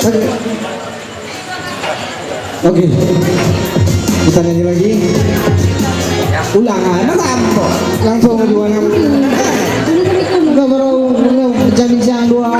Oke. Kita nyanyi lagi. Ulangan, apa? Langsung dua enam. Enggak baru bincang-bincang dua.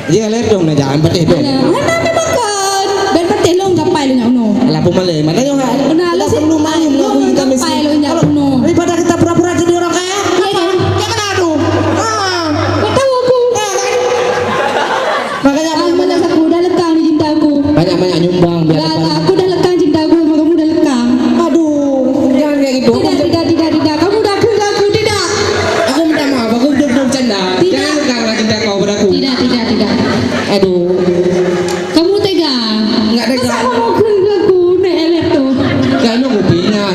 Iya, lihat dong, jangan patih dong. Mana makan? Ben patih lo nggak lapu malay. Makanya enggak. Benar lah sih. Perlu main ngaku kita mesti. Daripada kita pura-pura jadi orang kaya. Iya kan? Jangan adu. Kau tahu aku. Makanya Banyak aku udah lekang di cintaku. banyak nyumbang biar Gak, depan. aku udah lekang cintaku sama kamu udah lekang. Aduh, jangan kayak gitu. Tidak. Kamu udah aku tidak. Aku minta maaf, aku udah bercanda. Tidak. Jangan karena cinta kau padaku. Tidak. Aduh, Kamu tega. enggak ada Masa kamu ke aku nelet tuh. kayaknya kupingan.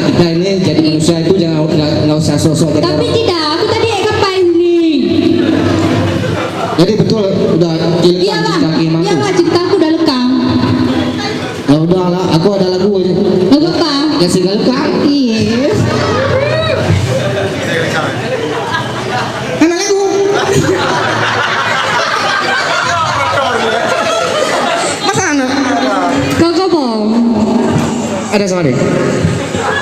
Kita ini jadi manusia itu jangan nggak usah sosok jadi Tapi orang. tidak, aku tadi ngapain nih? Jadi betul udah Iya cilekan bang, kaki iya mampu. bang, cintaku udah lekang. Ya udah lah, aku ada lagu aja. Lagu apa? Ya singgah lekang. Iya. Mana lagu? Masa anak? Kau bong. Ada sama deh.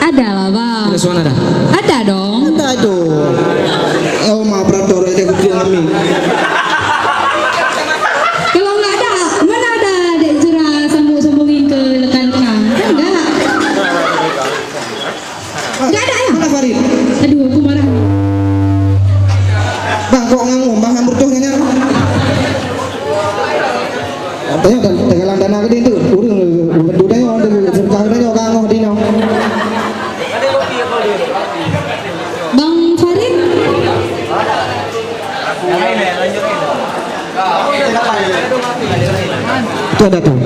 Ada lah bang. Ada suara ada. Ada dong. Ada tuh. Oh mau operator itu aku kami. Kalau nggak ada, mana ada dek jerah sambung-sambungin ke lekang-lekang? Kan enggak. Nggak ada ya? Mana Farid? Aduh, aku marah. Bang kok ngomong bang hampir tuh nanya. Tanya dan tegalan dana gede itu. Udah yang ada serkah dana yang kangoh di nong. Bang Farid? Itu ada tuh.